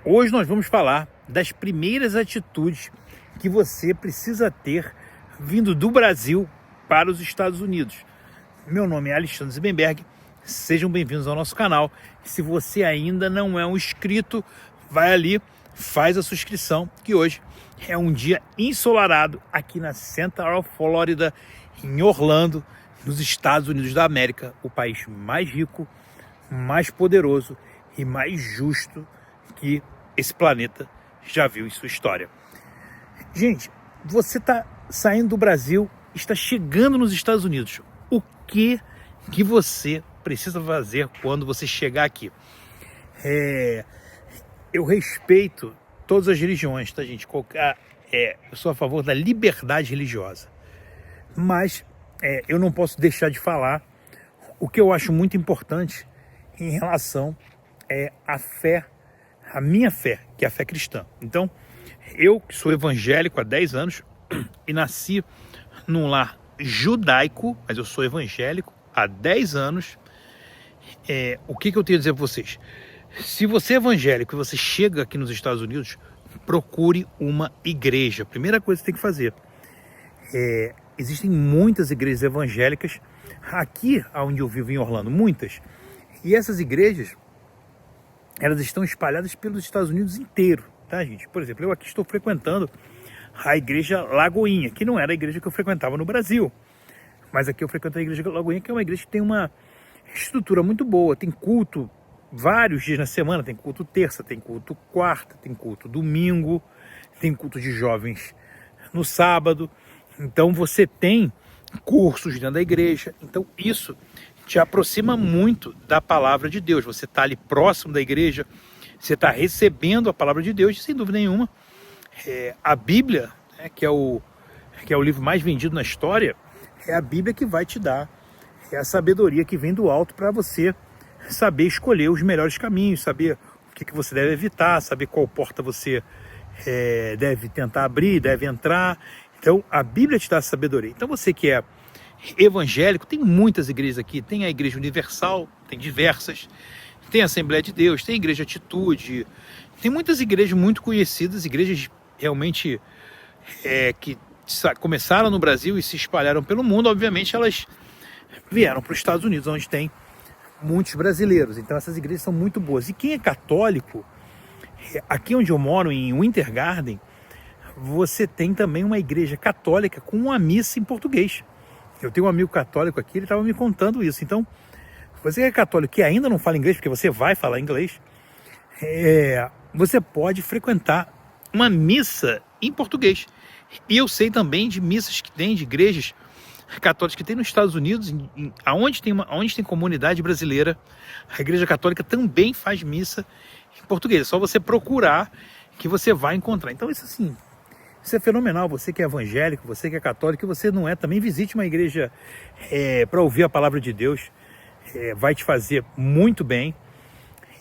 Hoje nós vamos falar das primeiras atitudes que você precisa ter vindo do Brasil para os Estados Unidos. Meu nome é Alexandre Zibenberg, sejam bem-vindos ao nosso canal. Se você ainda não é um inscrito, vai ali, faz a sua inscrição, que hoje é um dia ensolarado aqui na Central Florida, em Orlando, nos Estados Unidos da América, o país mais rico, mais poderoso e mais justo que esse planeta já viu em sua história. Gente, você está saindo do Brasil, está chegando nos Estados Unidos. O que você precisa fazer quando você chegar aqui? Eu respeito todas as religiões, tá, gente? Eu sou a favor da liberdade religiosa. Mas eu não posso deixar de falar o que eu acho muito importante em relação à fé, a minha fé, que é a fé cristã. Então, eu que sou evangélico há 10 anos e nasci num lar judaico, mas eu sou evangélico há 10 anos. O que eu tenho a dizer para vocês? Se você é evangélico e você chega aqui nos Estados Unidos, procure uma igreja. Primeira coisa que você tem que fazer. Existem muitas igrejas evangélicas aqui onde eu vivo em Orlando, muitas. E essas igrejas, elas estão espalhadas pelos Estados Unidos inteiro, tá, gente? Por exemplo, eu aqui estou frequentando a igreja Lagoinha, que não era a igreja que eu frequentava no Brasil. Mas aqui eu frequento a igreja Lagoinha, que é uma igreja que tem uma estrutura muito boa. Tem culto vários dias na semana, tem culto terça, tem culto quarta, tem culto domingo, tem culto de jovens no sábado. Então você tem cursos dentro da igreja. Então isso te aproxima muito da palavra de Deus. Você está ali próximo da igreja, você está recebendo a palavra de Deus, sem dúvida nenhuma. A Bíblia, que é o livro mais vendido na história, é a Bíblia que vai te dar a sabedoria que vem do alto para você saber escolher os melhores caminhos, saber o que você deve evitar, saber qual porta você deve tentar abrir, deve entrar. Então a Bíblia te dá a sabedoria. Então você que é evangélico, tem muitas igrejas aqui, tem a Igreja Universal, tem diversas, tem a Assembleia de Deus, tem a Igreja Atitude, tem muitas igrejas muito conhecidas, igrejas realmente que começaram no Brasil e se espalharam pelo mundo. Obviamente elas vieram para os Estados Unidos, onde tem muitos brasileiros, então essas igrejas são muito boas. E quem é católico, aqui onde eu moro, em Winter Garden, você tem também uma igreja católica com uma missa em português. Eu tenho um amigo católico aqui, ele estava me contando isso. Então, você que é católico que ainda não fala inglês, porque você vai falar inglês, você pode frequentar uma missa em português. E eu sei também de missas que tem, de igrejas católicas que tem nos Estados Unidos, onde tem comunidade brasileira, a igreja católica também faz missa em português. É só você procurar que você vai encontrar. Então isso assim, isso é fenomenal. Você que é evangélico, você que é católico, você não é, também visite uma igreja para ouvir a palavra de Deus. Vai te fazer muito bem.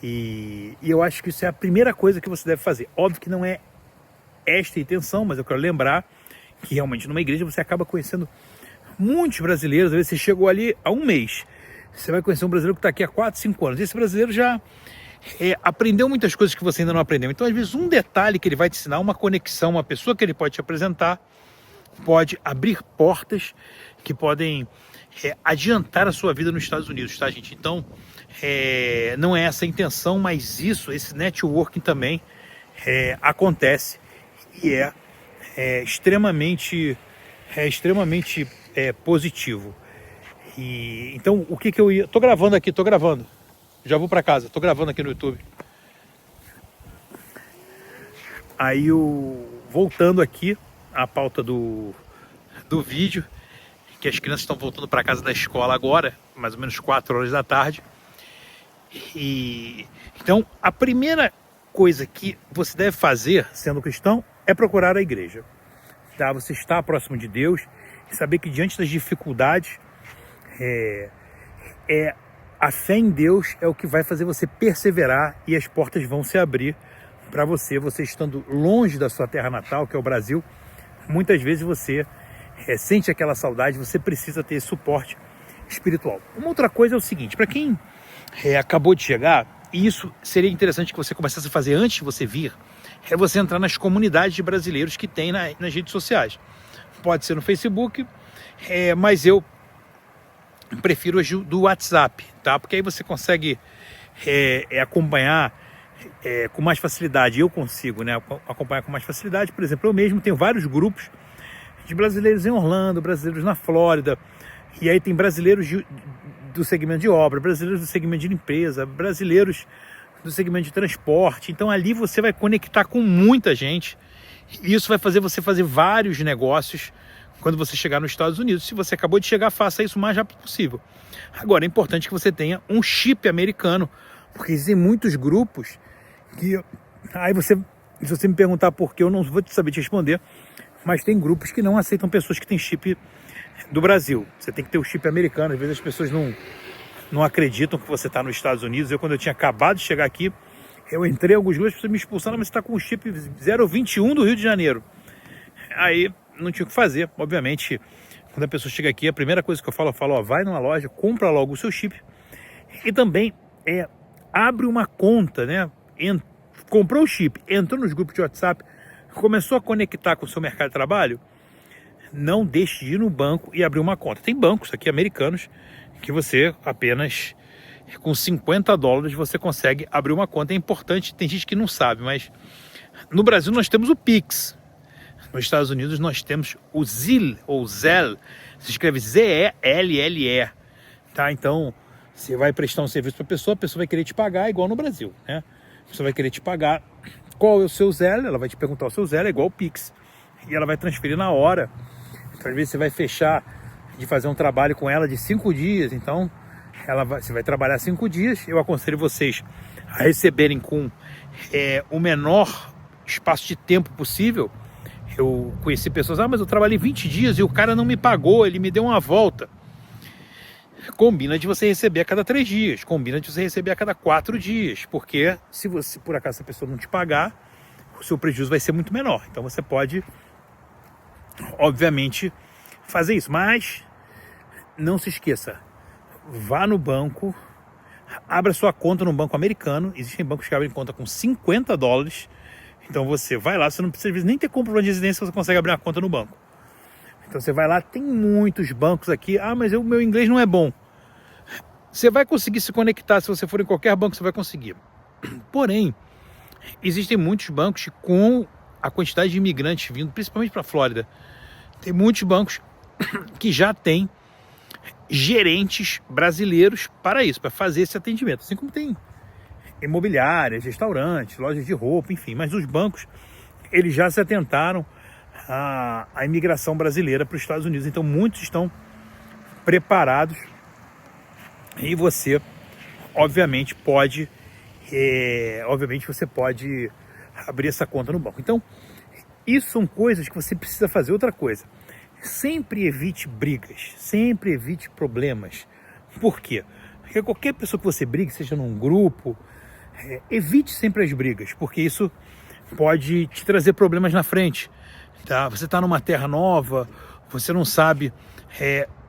E eu acho que isso é a primeira coisa que você deve fazer. Óbvio que não é esta a intenção, mas eu quero lembrar que realmente numa igreja você acaba conhecendo muitos brasileiros. Às vezes você chegou ali há um mês, você vai conhecer um brasileiro que está aqui há 4, 5 anos. Esse brasileiro já aprendeu muitas coisas que você ainda não aprendeu. Então, às vezes, um detalhe que ele vai te ensinar, uma conexão, uma pessoa que ele pode te apresentar, pode abrir portas que podem adiantar a sua vida nos Estados Unidos, tá, gente? Então, não é essa a intenção, mas esse networking também acontece e é extremamente positivo. E então, o que eu ia... Tô gravando. Já vou para casa, tô gravando aqui no YouTube. Aí, voltando aqui à pauta do vídeo, que as crianças estão voltando para casa da escola agora, mais ou menos 4 horas da tarde. E então, a primeira coisa que você deve fazer, sendo cristão, é procurar a igreja. Tá? Você está próximo de Deus e saber que diante das dificuldades, a fé em Deus é o que vai fazer você perseverar e as portas vão se abrir para você. Você estando longe da sua terra natal, que é o Brasil, muitas vezes você sente aquela saudade, você precisa ter esse suporte espiritual. Uma outra coisa é o seguinte, para quem acabou de chegar, e isso seria interessante que você começasse a fazer antes de você vir, é você entrar nas comunidades de brasileiros que tem nas redes sociais. Pode ser no Facebook, mas eu prefiro as do WhatsApp, tá? Porque aí você consegue acompanhar com mais facilidade. Eu consigo, né, acompanhar com mais facilidade. Por exemplo, eu mesmo tenho vários grupos de brasileiros em Orlando, brasileiros na Flórida, e aí tem brasileiros do segmento de obra, brasileiros do segmento de limpeza, brasileiros do segmento de transporte. Então ali você vai conectar com muita gente, e isso vai fazer você fazer vários negócios quando você chegar nos Estados Unidos. Se você acabou de chegar, faça isso o mais rápido possível. Agora, é importante que você tenha um chip americano, porque existem muitos grupos que... Aí se você me perguntar por que, eu não vou saber te responder, mas tem grupos que não aceitam pessoas que têm chip do Brasil. Você tem que ter o chip americano. Às vezes as pessoas não acreditam que você está nos Estados Unidos. Quando eu tinha acabado de chegar aqui, eu entrei em alguns grupos, as pessoas me expulsaram, mas você está com o chip 021 do Rio de Janeiro. Aí não tinha o que fazer. Obviamente, quando a pessoa chega aqui, a primeira coisa que eu falo, ó, vai numa loja, compra logo o seu chip, e também abre uma conta, né? Comprou o chip, entrou nos grupos de WhatsApp, começou a conectar com o seu mercado de trabalho, não deixe de ir no banco e abrir uma conta. Tem bancos aqui americanos que você apenas com $50 você consegue abrir uma conta. É importante, tem gente que não sabe, mas no Brasil nós temos o Pix. Nos Estados Unidos nós temos o Zelle, ou Zelle, se escreve Z-E-L-L-E, tá? Então, você vai prestar um serviço para a pessoa vai querer te pagar igual no Brasil, né? A pessoa vai querer te pagar. Qual é o seu Zelle? Ela vai te perguntar o seu Zelle, é igual o Pix. E ela vai transferir na hora. Então, às vezes você vai fechar de fazer um trabalho com ela de 5 dias, então você vai trabalhar 5 dias. Eu aconselho vocês a receberem com o menor espaço de tempo possível. Eu conheci pessoas, mas eu trabalhei 20 dias e o cara não me pagou, ele me deu uma volta. Combina de você receber a cada 3 dias, combina de você receber a cada 4 dias, porque se você, por acaso, a pessoa não te pagar, o seu prejuízo vai ser muito menor. Então você pode, obviamente, fazer isso, mas não se esqueça, vá no banco, abra sua conta no banco americano. Existem bancos que abrem conta com $50. Então você vai lá, você não precisa nem ter comprovante de residência, você consegue abrir uma conta no banco. Então você vai lá, tem muitos bancos aqui. Mas o meu inglês não é bom. Você vai conseguir se conectar, se você for em qualquer banco, você vai conseguir. Porém, existem muitos bancos com a quantidade de imigrantes vindo, principalmente para a Flórida. Tem muitos bancos que já têm gerentes brasileiros para isso, para fazer esse atendimento. Assim como tem imobiliárias, restaurantes, lojas de roupa, enfim. Mas os bancos, eles já se atentaram à imigração brasileira para os Estados Unidos. Então muitos estão preparados e você, obviamente, você pode abrir essa conta no banco. Então, isso são coisas que você precisa fazer. Outra coisa, sempre evite brigas, sempre evite problemas. Por quê? Porque qualquer pessoa que você brigue, seja num grupo, evite sempre as brigas, porque isso pode te trazer problemas na frente, tá? Você está numa terra nova, você não sabe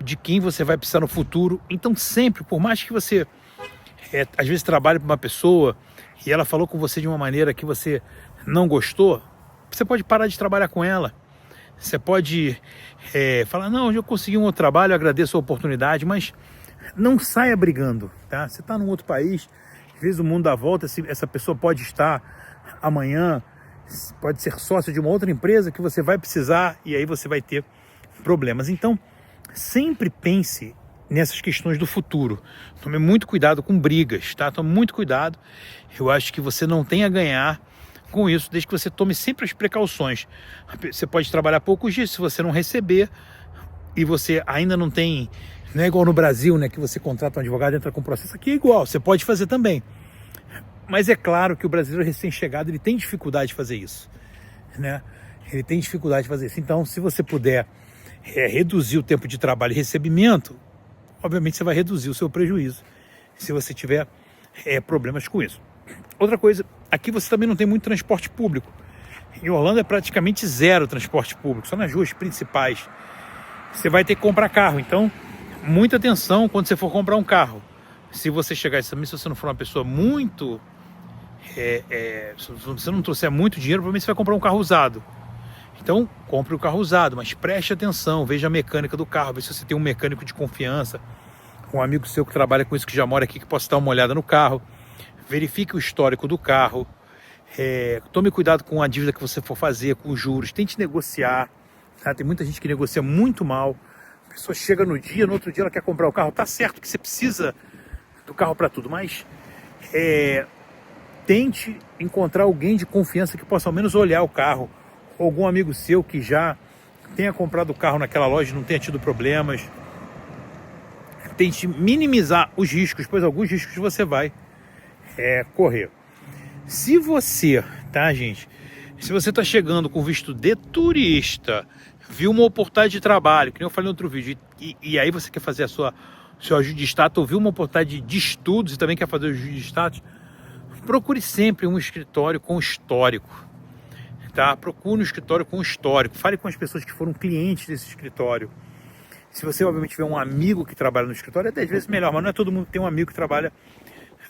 de quem você vai precisar no futuro. Então sempre, por mais que você às vezes trabalhe para uma pessoa e ela falou com você de uma maneira que você não gostou, você pode parar de trabalhar com ela. Você pode falar, não, eu consegui um outro trabalho, eu agradeço a oportunidade, mas não saia brigando, tá? Você está num outro país, às vezes o mundo dá volta, essa pessoa pode estar amanhã, pode ser sócio de uma outra empresa que você vai precisar e aí você vai ter problemas. Então, sempre pense nessas questões do futuro. Tome muito cuidado com brigas, tá? Tome muito cuidado. Eu acho que você não tem a ganhar com isso, desde que você tome sempre as precauções. Você pode trabalhar poucos dias, se você não receber e você ainda não tem... Não é igual no Brasil, né, que você contrata um advogado e entra com processo. Aqui é igual, você pode fazer também. Mas é claro que o brasileiro recém-chegado, ele tem dificuldade de fazer isso, né? Ele tem dificuldade de fazer isso. Então, se você puder reduzir o tempo de trabalho e recebimento, obviamente você vai reduzir o seu prejuízo, se você tiver problemas com isso. Outra coisa, aqui você também não tem muito transporte público. Em Orlando é praticamente zero transporte público, só nas ruas principais. Você vai ter que comprar carro, então muita atenção quando você for comprar um carro. se você chegar também, se você não for uma pessoa muito... se você não trouxer muito dinheiro, provavelmente você vai comprar um carro usado. Então, compre o carro usado, mas preste atenção, veja a mecânica do carro, veja se você tem um mecânico de confiança, um amigo seu que trabalha com isso, que já mora aqui, que possa dar uma olhada no carro. Verifique o histórico do carro. Tome cuidado com a dívida que você for fazer, com os juros. Tente negociar. Tá? Tem muita gente que negocia muito mal. A pessoa chega no outro dia ela quer comprar o carro. Tá certo que você precisa do carro para tudo, mas tente encontrar alguém de confiança que possa ao menos olhar o carro. Algum amigo seu que já tenha comprado o carro naquela loja e não tenha tido problemas. Tente minimizar os riscos, pois alguns riscos você vai correr. Se você, tá, gente? Se você está chegando com visto de turista, viu uma oportunidade de trabalho, que nem eu falei no outro vídeo, e aí você quer fazer seu ajuste de status, ou viu uma oportunidade de estudos e também quer fazer o ajuste de status, procure sempre um escritório com histórico. Tá? Procure um escritório com histórico. Fale com as pessoas que foram clientes desse escritório. Se você, obviamente, tiver um amigo que trabalha no escritório, é 10 vezes melhor, mas não é todo mundo que tem um amigo que trabalha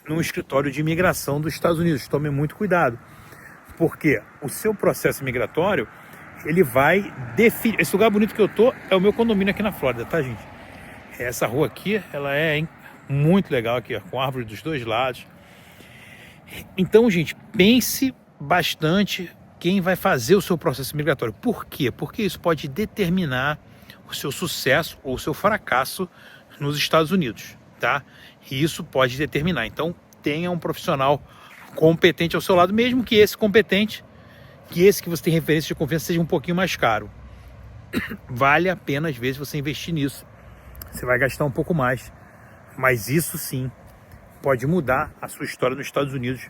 num escritório de imigração dos Estados Unidos. Tome muito cuidado, porque o seu processo migratório, ele vai definir... Esse lugar bonito que eu tô é o meu condomínio aqui na Flórida, tá, gente? Essa rua aqui, ela é muito legal aqui, ó, com árvore dos dois lados. Então, gente, pense bastante quem vai fazer o seu processo migratório. Por quê? Porque isso pode determinar o seu sucesso ou o seu fracasso nos Estados Unidos, tá? E isso pode determinar. Então, tenha um profissional competente ao seu lado, mesmo que esse competente, que esse que você tem referência de confiança, seja um pouquinho mais caro. Vale a pena, às vezes, você investir nisso. Você vai gastar um pouco mais, mas isso sim pode mudar a sua história nos Estados Unidos,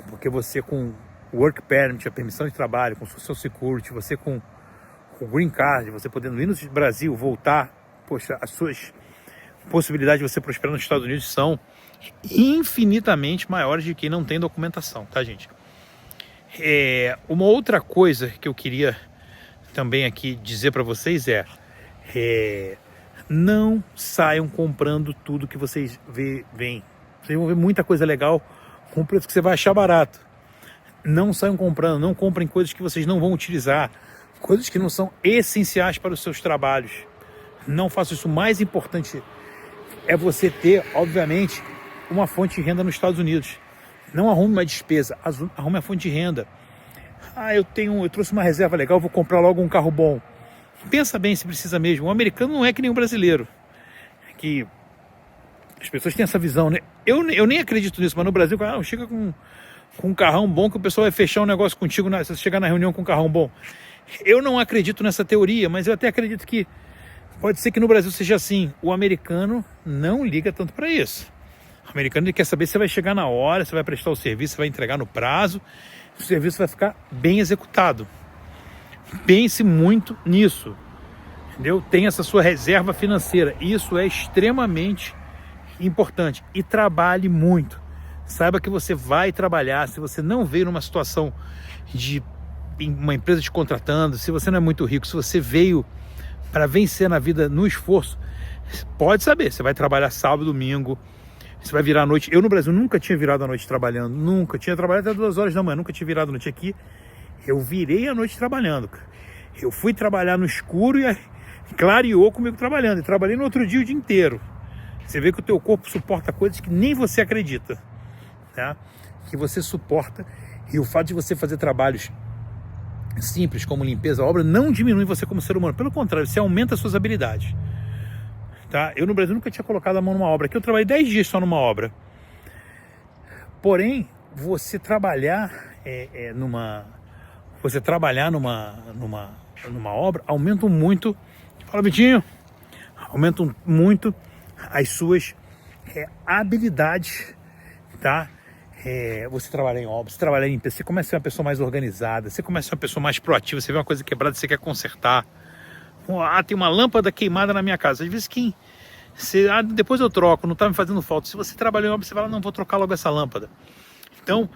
porque você com o Work Permit, a permissão de trabalho, com Social Security, você com o Green Card, você podendo ir no Brasil, voltar, poxa, as suas possibilidades de você prosperar nos Estados Unidos são infinitamente maiores de quem não tem documentação, tá, gente? Uma outra coisa que eu queria também aqui dizer para vocês não saiam comprando tudo que vocês veem. Vocês vão ver muita coisa legal com preço que você vai achar barato. Não saiam comprando, não comprem coisas que vocês não vão utilizar, coisas que não são essenciais para os seus trabalhos. Não façam isso. O mais importante é você ter, obviamente, uma fonte de renda nos Estados Unidos. Não arrume uma despesa, arrume a fonte de renda. Eu trouxe uma reserva legal, vou comprar logo um carro bom. Pensa bem se precisa mesmo. O americano não é que nem o brasileiro, que as pessoas têm essa visão, né? Eu nem acredito nisso, mas no Brasil, chega com um carrão bom que o pessoal vai fechar um negócio contigo se você chegar na reunião com um carrão bom. Eu não acredito nessa teoria, mas eu até acredito que pode ser que no Brasil seja assim. O americano não liga tanto para isso. O americano, ele quer saber se você vai chegar na hora, se vai prestar o serviço, se vai entregar no prazo, se o serviço vai ficar bem executado. Pense muito nisso, entendeu? Tenha essa sua reserva financeira. Isso é extremamente importante. E trabalhe muito. Saiba que você vai trabalhar. Se você não veio numa situação de uma empresa te contratando, se você não é muito rico, se você veio para vencer na vida no esforço, pode saber, você vai trabalhar sábado, domingo, você vai virar à noite. Eu no Brasil nunca tinha virado à noite trabalhando, nunca. Tinha trabalhado até 2 horas da manhã, nunca tinha virado à noite aqui. Eu virei à noite trabalhando. Eu fui trabalhar no escuro e clareou comigo trabalhando. E trabalhei no outro dia o dia inteiro. Você vê que o teu corpo suporta coisas que nem você acredita, tá? Que você suporta. E o fato de você fazer trabalhos simples como limpeza, obra, não diminui você como ser humano. Pelo contrário, você aumenta as suas habilidades, tá? Eu no Brasil nunca tinha colocado a mão numa obra. Aqui eu trabalhei 10 dias só numa obra. Porém, você trabalhar numa obra aumentam muito. Fala, Vitinho. Aumentam muito as suas habilidades, tá? Você trabalhar em obra, você trabalhar em limpeza, você começa a ser uma pessoa mais organizada, você começa a ser uma pessoa mais proativa, você vê uma coisa quebrada, você quer consertar. Tem uma lâmpada queimada na minha casa. Às vezes depois eu troco, não está me fazendo falta. Se você trabalha em obra, você fala, não, vou trocar logo essa lâmpada. Então,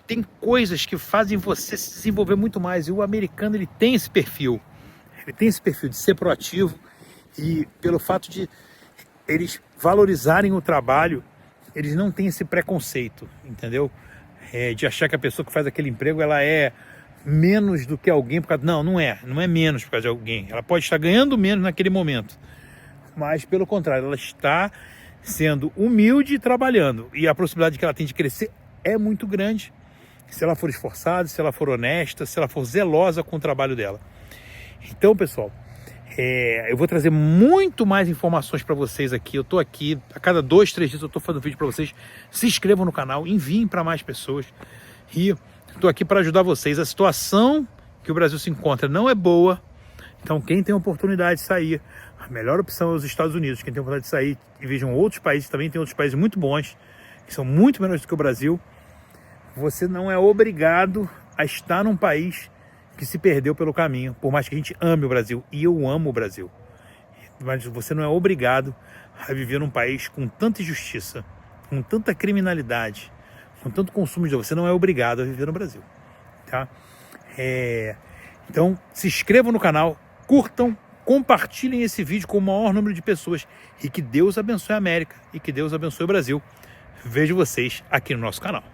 tem coisas que fazem você se desenvolver muito mais. E o americano, ele tem esse perfil. Ele tem esse perfil de ser proativo. E pelo fato de eles valorizarem o trabalho, eles não têm esse preconceito, entendeu? De achar que a pessoa que faz aquele emprego, ela é menos do que alguém, por causa... não é menos por causa de alguém, ela pode estar ganhando menos naquele momento, mas pelo contrário, ela está sendo humilde e trabalhando, e a possibilidade que ela tem de crescer é muito grande, se ela for esforçada, se ela for honesta, se ela for zelosa com o trabalho dela. Então, pessoal, eu vou trazer muito mais informações para vocês aqui. Eu estou aqui, a cada 2, 3 dias eu estou fazendo vídeo para vocês. Se inscrevam no canal, enviem para mais pessoas. E estou aqui para ajudar vocês. A situação que o Brasil se encontra não é boa. Então, quem tem a oportunidade de sair, a melhor opção é os Estados Unidos. Quem tem a oportunidade de sair e vejam outros países, também tem outros países muito bons, que são muito melhores do que o Brasil. Você não é obrigado a estar num país que se perdeu pelo caminho, por mais que a gente ame o Brasil, e eu amo o Brasil. Mas você não é obrigado a viver num país com tanta injustiça, com tanta criminalidade, com tanto consumo de droga. Você não é obrigado a viver no Brasil, tá? Então, se inscrevam no canal, curtam, compartilhem esse vídeo com o maior número de pessoas e que Deus abençoe a América e que Deus abençoe o Brasil. Vejo vocês aqui no nosso canal.